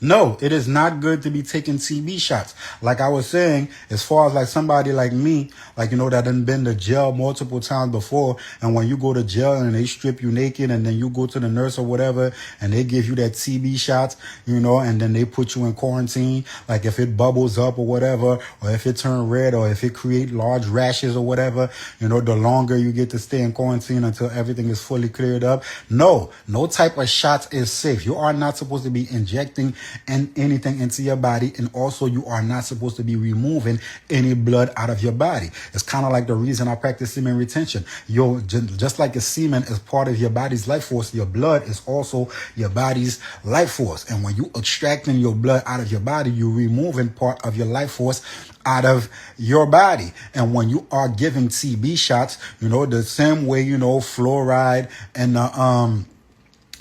No, it is not good to be taking TB shots. Like I was saying, as far as like somebody like me, like, that done been to jail multiple times before. And when you go to jail and they strip you naked and then you go to the nurse or whatever and they give you that TB shots, and then they put you in quarantine. Like if it bubbles up or whatever, or if it turn red or if it create large rashes or whatever, the longer you get to stay in quarantine until everything is fully cleared up. No type of shots is safe. You are not supposed to be injecting anything into your body, and also you are not supposed to be removing any blood out of your body. It's kind of like the reason I practice semen retention. Just like a semen is part of your body's life force, your blood is also your body's life force. And when you extracting your blood out of your body, you're removing part of your life force out of your body. And when you are giving TB shots, the same way, fluoride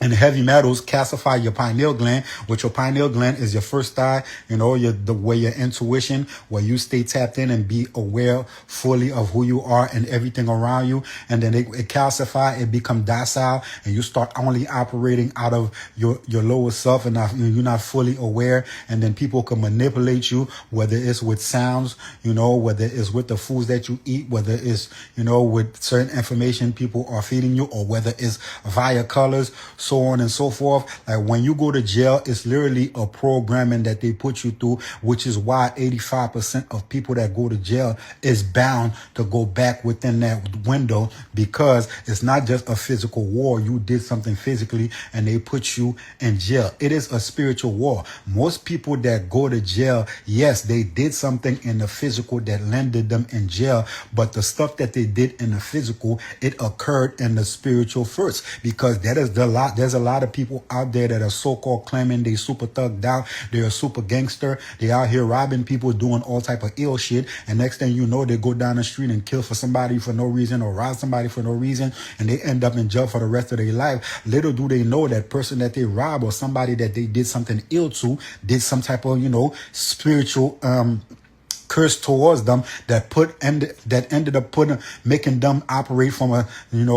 and heavy metals calcify your pineal gland, which your pineal gland is your first eye, the way your intuition, where you stay tapped in and be aware fully of who you are and everything around you. And then it calcify, it become docile, and you start only operating out of your lower self, and you're not fully aware. And then people can manipulate you, whether it's with sounds, whether it's with the foods that you eat, whether it's, with certain information people are feeding you, or whether it's via colors, so on and so forth. Like when you go to jail, it's literally a programming that they put you through, which is why 85% of people that go to jail is bound to go back within that window, because it's not just a physical war. You did something physically and they put you in jail. It is a spiritual war. Most people that go to jail, yes, they did something in the physical that landed them in jail, but the stuff that they did in the physical, it occurred in the spiritual first, because there's a lot of people out there that are so-called claiming they super thugged out, they're a super gangster, they out here robbing people, doing all type of ill shit, and next thing you know, they go down the street and kill for somebody for no reason, or rob somebody for no reason, and they end up in jail for the rest of their life. Little do they know that person that they rob, or somebody that they did something ill to, did some type of spiritual curse towards them that ended up making them operate from a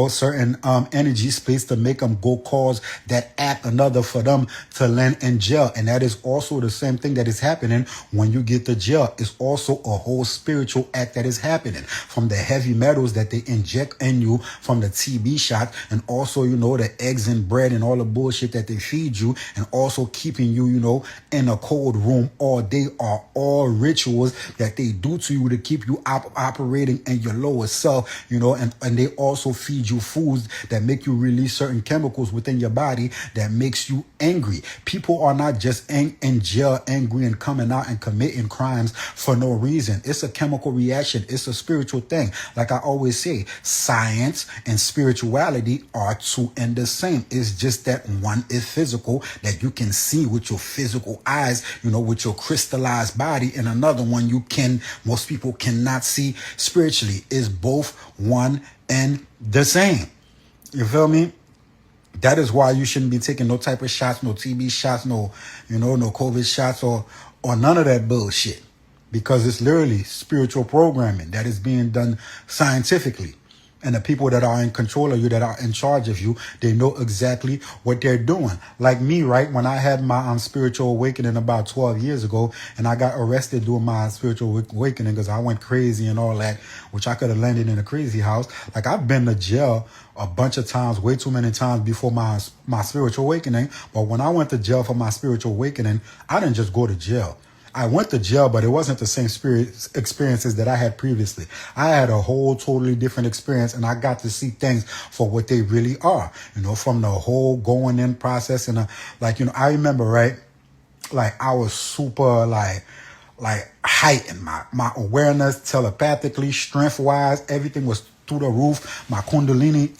certain energy space to make them go cause that act another for them to land in jail. And that is also the same thing that is happening when you get to jail. It's also a whole spiritual act that is happening from the heavy metals that they inject in you from the TB shot, and also the eggs and bread and all the bullshit that they feed you, and also keeping you in a cold room all day, are all rituals that they do to you to keep you operating in your lower self, and they also feed you foods that make you release certain chemicals within your body that makes you angry. People are not just in jail angry and coming out and committing crimes for no reason. It's a chemical reaction. It's a spiritual thing. Like I always say, science and spirituality are two and the same. It's just that one is physical, that you can see with your physical eyes, with your crystallized body, and another one most people cannot see spiritually. Is both one and the same. You feel me? That is why you shouldn't be taking no type of shots, no TB shots, no COVID shots, or none of that bullshit, because it's literally spiritual programming that is being done scientifically. And the people that are in control of you, that are in charge of you, they know exactly what they're doing. Like me, right? When I had my spiritual awakening about 12 years ago, and I got arrested doing my spiritual awakening because I went crazy and all that, which I could have landed in a crazy house. Like I've been to jail a bunch of times, way too many times before my spiritual awakening. But when I went to jail for my spiritual awakening, I didn't just go to jail. I went to jail, but it wasn't the same experiences that I had previously. I had a whole totally different experience, and I got to see things for what they really are, from the whole going in process. And I remember, right, like I was super like heightened. My awareness telepathically, strength wise, everything was through the roof. My kundalini,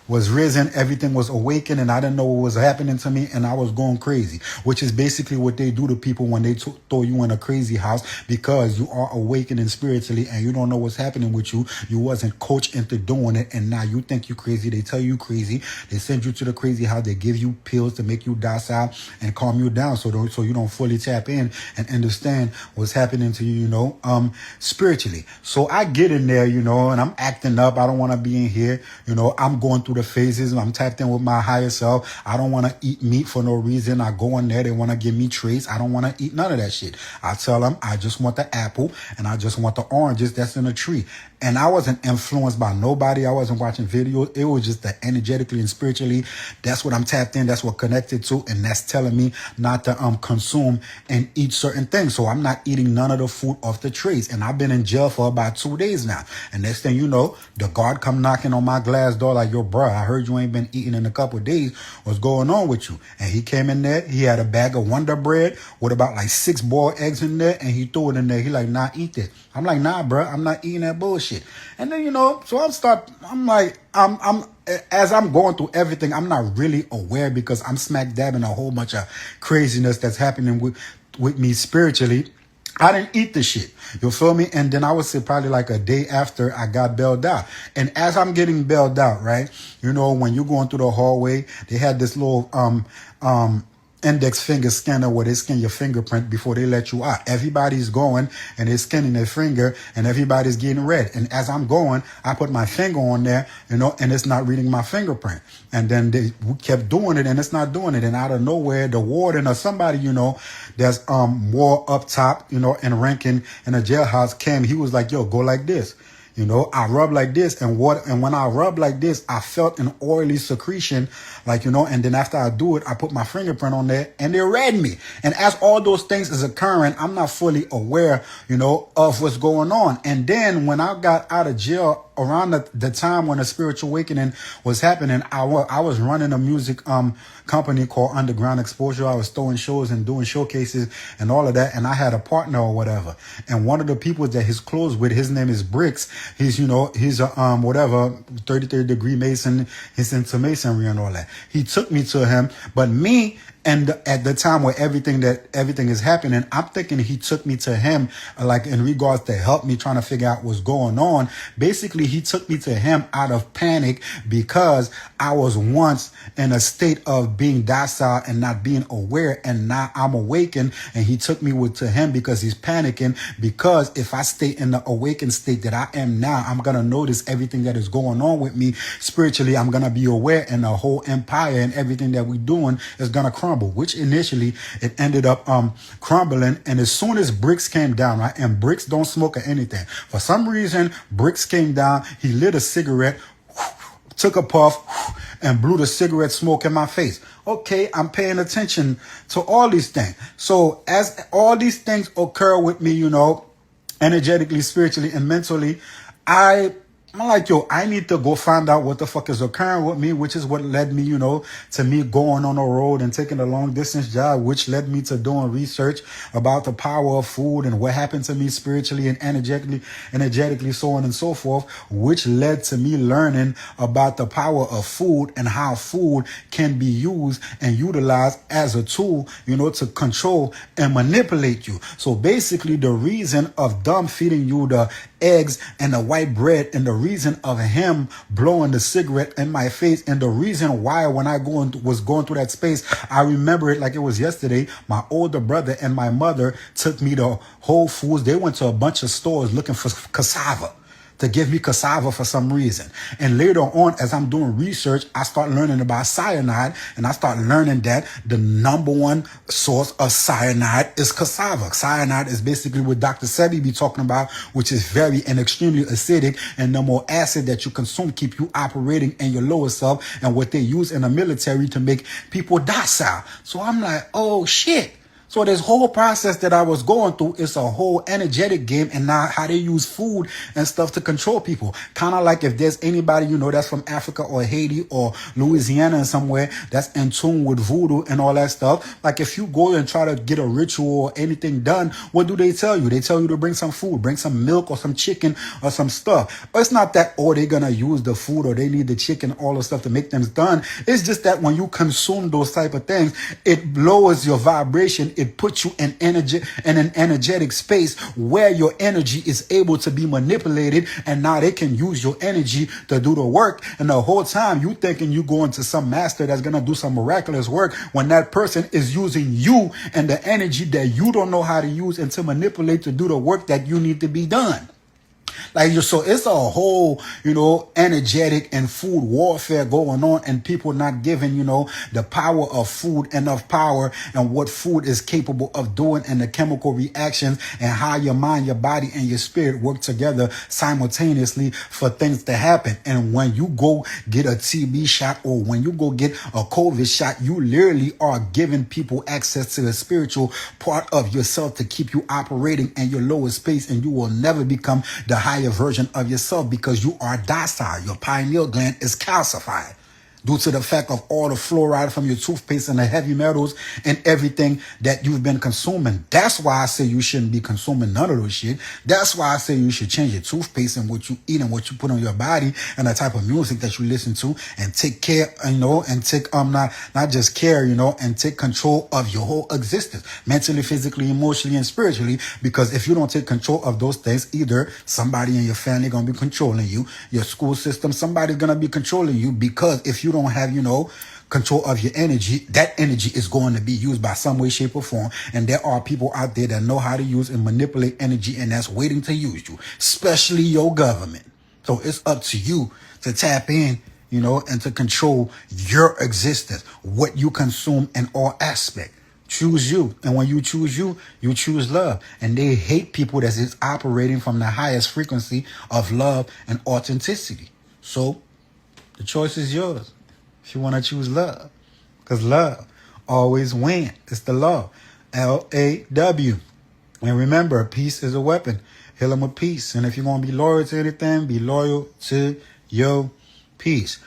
was risen, everything was awakened, and I didn't know what was happening to me, and I was going crazy, which is basically what they do to people when they throw you in a crazy house, because you are awakening spiritually and you don't know what's happening with you. You wasn't coached into doing it, and now you think you crazy. They tell you crazy. They send you to the crazy house. They give you pills to make you docile and calm you down, so you don't fully tap in and understand what's happening to you, spiritually. So I get in there, and I'm acting up. I don't want to be in here, I'm going through the phases. I'm tapped in with my higher self. I don't want to eat meat for no reason. I go in there. They want to give me treats. I don't want to eat none of that shit. I tell them I just want the apple and I just want the oranges that's in the tree. And I wasn't influenced by nobody. I wasn't watching videos. It was just the energetically and spiritually. That's what I'm tapped in. That's what connected to. And that's telling me not to consume and eat certain things. So I'm not eating none of the food off the trays. And I've been in jail for about 2 days now. And next thing you know, the guard come knocking on my glass door like, yo, bro, I heard you ain't been eating in a couple of days. What's going on with you? And he came in there. He had a bag of Wonder Bread with about like 6 boiled eggs in there. And he threw it in there. He like, nah, eat that. I'm like, nah, bro, I'm not eating that bullshit. And then, so I'm as I'm going through everything, I'm not really aware because I'm smack dabbing a whole bunch of craziness that's happening with me spiritually. I didn't eat the shit. You feel me? And then I would say probably like a day after I got bailed out. And as I'm getting bailed out, right? When you're going through the hallway, they had this little index finger scanner where they scan your fingerprint before they let you out. Everybody's going and they're scanning their finger and everybody's getting red. And as I'm going, I put my finger on there, and it's not reading my fingerprint. And then we kept doing it and it's not doing it. And out of nowhere, the warden or somebody, that's more up top, and ranking in a jailhouse came. He was like, yo, go like this. I rub like this and when I rub like this, I felt an oily secretion, and then after I do it, I put my fingerprint on there and they read me. And as all those things is occurring, I'm not fully aware, of what's going on. And then when I got out of jail around the time when the spiritual awakening was happening, I was running a music company called Underground Exposure. I was throwing shows and doing showcases and all of that. And I had a partner or whatever. And one of the people that he's close with, his name is Bricks. He's a 33rd degree Mason. He's into Masonry and all that. He took me to him, but me. And at the time where everything is happening, I'm thinking he took me to him, like in regards to help me trying to figure out what's going on. Basically, he took me to him out of panic because I was once in a state of being docile and not being aware. And now I'm awakened. And he took me to him because he's panicking. Because if I stay in the awakened state that I am now, I'm going to notice everything that is going on with me spiritually. I'm going to be aware, and the whole empire and everything that we're doing is going to crumble. Which initially it ended up crumbling. And as soon as Bricks came down, right, and Bricks don't smoke or anything, for some reason Bricks came down, he lit a cigarette, took a puff, and blew the cigarette smoke in my face. Okay, I'm paying attention to all these things. So as all these things occur with me, energetically, spiritually, and mentally, I'm like, yo, I need to go find out what the fuck is occurring with me, which is what led me, to me going on the road and taking a long distance job, which led me to doing research about the power of food and what happened to me spiritually and energetically, so on and so forth, which led to me learning about the power of food and how food can be used and utilized as a tool, to control and manipulate you. So basically the reason of them feeding you the eggs and the white bread, and the reason of him blowing the cigarette in my face, and the reason why when I was going through that space, I remember it like it was yesterday. My older brother and my mother took me to Whole Foods. They went to a bunch of stores looking for cassava, to give me cassava for some reason. And later on, as I'm doing research, I start learning about cyanide, and I start learning that the number one source of cyanide is cassava. Cyanide is basically what Dr. Sebi be talking about, which is very and extremely acidic, and the more acid that you consume keep you operating in your lower self, and what they use in the military to make people docile. So I'm like, oh shit. So this whole process that I was going through is a whole energetic game, and now how they use food and stuff to control people. Kind of like if there's anybody, that's from Africa or Haiti or Louisiana and somewhere that's in tune with voodoo and all that stuff. Like if you go and try to get a ritual or anything done, what do they tell you? They tell you to bring some food, bring some milk or some chicken or some stuff. But it's not that, they're going to use the food or they need the chicken, all the stuff to make them done. It's just that when you consume those type of things, it lowers your vibration. It puts you in an energetic space where your energy is able to be manipulated, and now they can use your energy to do the work. And the whole time you thinking you going to some master that's going to do some miraculous work, when that person is using you and the energy that you don't know how to use and to manipulate to do the work that you need to be done. Like, so it's a whole, energetic and food warfare going on, and people not giving, the power of food enough power, and what food is capable of doing, and the chemical reactions, and how your mind, your body, and your spirit work together simultaneously for things to happen. And when you go get a TB shot, or when you go get a COVID shot, you literally are giving people access to the spiritual part of yourself to keep you operating in your lowest space, and you will never become the higher version of yourself because you are docile. Your pineal gland is calcified due to the fact of all the fluoride from your toothpaste and the heavy metals and everything that you've been consuming. That's why I say you shouldn't be consuming none of those shit. That's why I say you should change your toothpaste and what you eat and what you put on your body and the type of music that you listen to, and take care, and take not just care, and take control of your whole existence, mentally, physically, emotionally, and spiritually. Because if you don't take control of those things, either somebody in your family gonna be controlling you, your school system, somebody's gonna be controlling you. Because if you don't have, control of your energy, that energy is going to be used by some way, shape, or form. And there are people out there that know how to use and manipulate energy, and that's waiting to use you, especially your government. So it's up to you to tap in, and to control your existence, what you consume in all aspects. Choose you. And when you choose you, you choose love. And they hate people that is operating from the highest frequency of love and authenticity. So the choice is yours if you want to choose love. Because love always wins. It's the law. LAW. And remember, peace is a weapon. Heal them with peace. And if you're going to be loyal to anything, be loyal to your peace.